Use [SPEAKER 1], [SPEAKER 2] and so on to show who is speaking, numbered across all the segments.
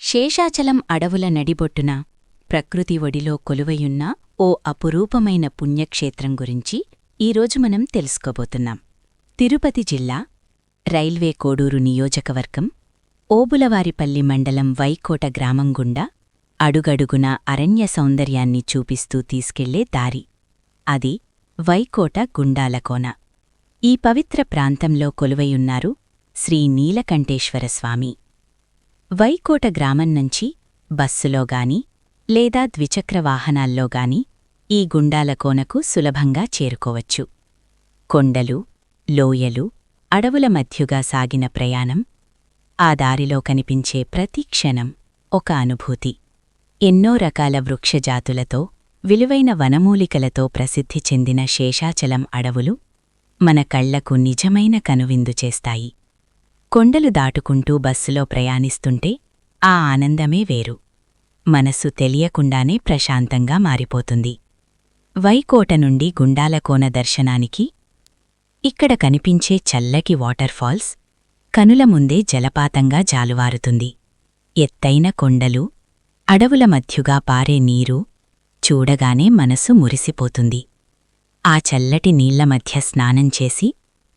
[SPEAKER 1] శేషాచలం అడవుల నడిబొట్టున ప్రకృతి ఒడిలో కొలువయున్న ఓ అపురూపమైన పుణ్యక్షేత్రం గురించి ఈరోజు మనం తెలుసుకోబోతున్నాం. తిరుపతి జిల్లా, రైల్వే కోడూరు నియోజకవర్గం, ఓబులవారిపల్లి మండలం వైకోట గ్రామం గుండా అడుగడుగునా అరణ్య సౌందర్యాన్ని చూపిస్తూ తీసుకెళ్లే దారి. అది వైకోట గుండాలకోన. ఈ పవిత్ర ప్రాంతంలో కొలువయున్నారు శ్రీ నీలకంఠేశ్వరస్వామి. వైకోట గ్రామం నుంచి బస్సులోగాని లేదా ద్విచక్ర వాహనాల్లోగాని ఈ గుండాలకోనకు సులభంగా చేరుకోవచ్చు. కొండలు, లోయలు, అడవుల మధ్యుగా సాగిన ప్రయాణం, ఆ దారిలో కనిపించే ప్రతి క్షణం ఒక అనుభూతి. ఎన్నో రకాల వృక్షజాతులతో, విలువైన వనమూలికలతో ప్రసిద్ధి చెందిన శేషాచలం అడవులు మన కళ్లకు నిజమైన కనువిందు చేస్తాయి. కొండలు దాటుకుంటూ బస్సులో ప్రయాణిస్తుంటే ఆ ఆనందమే వేరు. మనసు తెలియకుండానే ప్రశాంతంగా మారిపోతుంది. వైకోట నుండి గుండాలకోన దర్శనానికి ఇక్కడ కనిపించే చల్లకి వాటర్ఫాల్స్ కనుల ముందే జలపాతంగా జాలువారుతుంది. ఎత్తైన కొండలు, అడవుల మధ్యుగా పారే నీరు చూడగానే మనసు మురిసిపోతుంది. ఆ చల్లటి నీళ్ల మధ్య స్నానం చేసి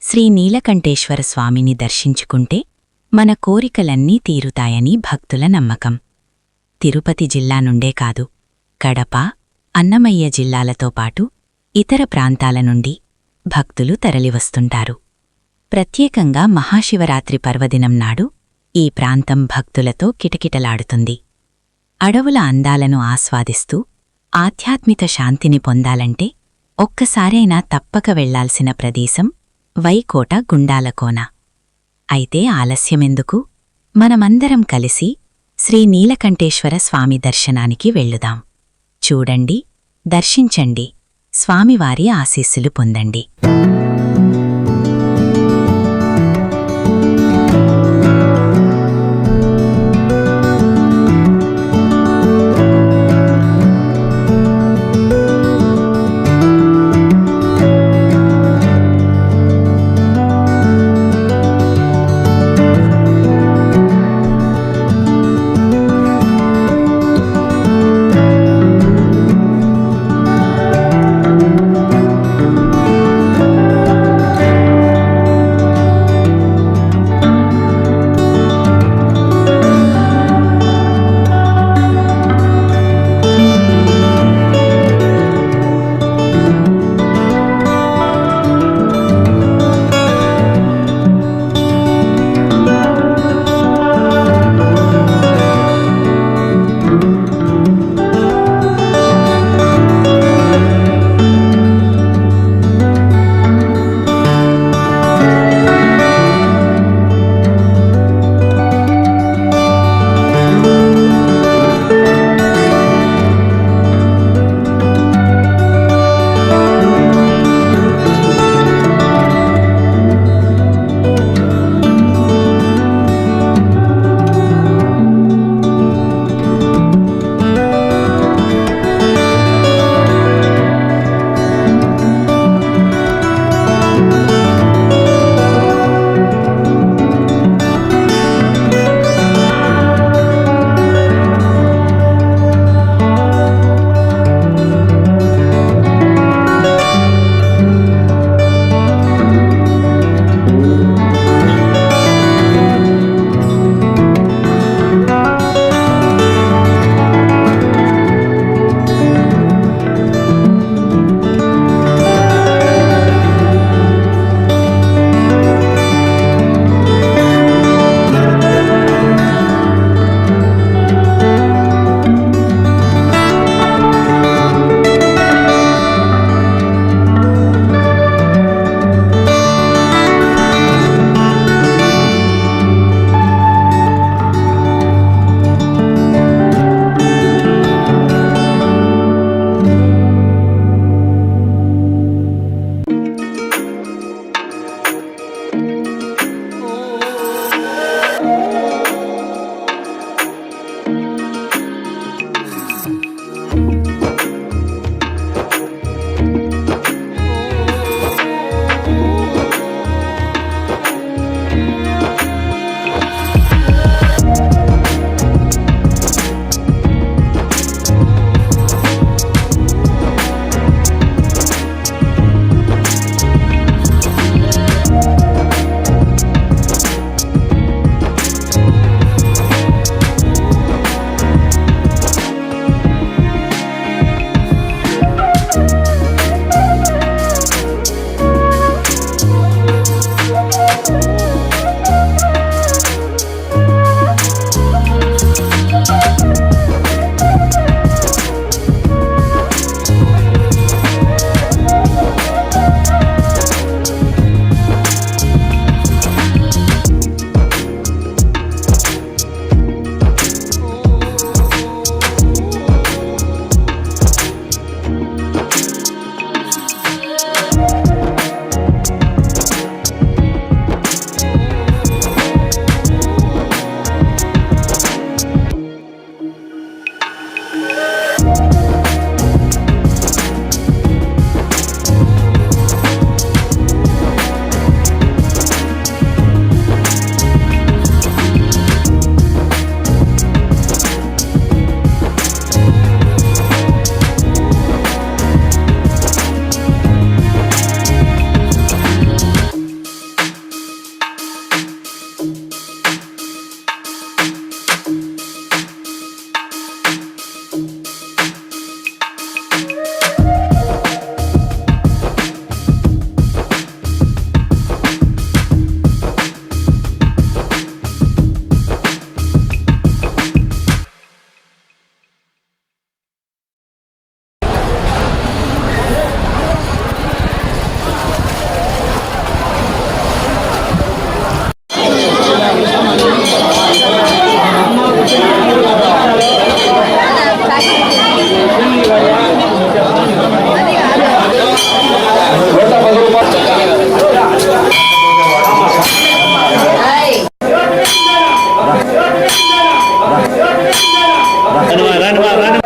[SPEAKER 1] శ్రీ నీలకంఠేశ్వర స్వామిని దర్శించుకుంటే మన కోరికలన్నీ తీరుతాయని భక్తుల నమ్మకం. తిరుపతి జిల్లా నుండే కాదు, కడప, అన్నమయ్య జిల్లాలతో పాటు ఇతర ప్రాంతాల నుండి భక్తులు తరలివస్తుంటారు. ప్రత్యేకంగా మహాశివరాత్రి పర్వదినం నాడు ఈ ప్రాంతం భక్తులతో కిటకిటలాడుతుంది. అడవుల అందాలను ఆస్వాదిస్తూ ఆధ్యాత్మిక శాంతిని పొందాలంటే ఒక్కసారైనా తప్పక వెళ్లాల్సిన ప్రదేశం వైకోట గుండాలకోన. అయితే ఆలస్యమెందుకు? మనమందరం కలిసి శ్రీ నీలకంఠేశ్వర స్వామి దర్శనానికి వెళ్ళుదాం. చూడండి, దర్శించండి, స్వామివారి ఆశీస్సులు పొందండి.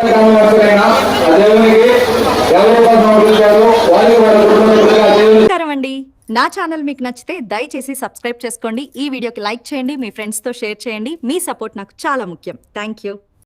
[SPEAKER 2] గ్రామస్తులైన ఆ దేవునికి ఎవరు సమర్పించారు వారికి వారి కుటుంబాలుగా దేవుని
[SPEAKER 3] నమస్కారం అండి. నా ఛానల్ మీకు నచ్చితే దయచేసి సబ్స్క్రైబ్ చేసుకోండి. ఈ వీడియోకి లైక్ చేయండి, మీ ఫ్రెండ్స్తో షేర్ చేయండి. మీ సపోర్ట్ నాకు చాలా ముఖ్యం. Thank you.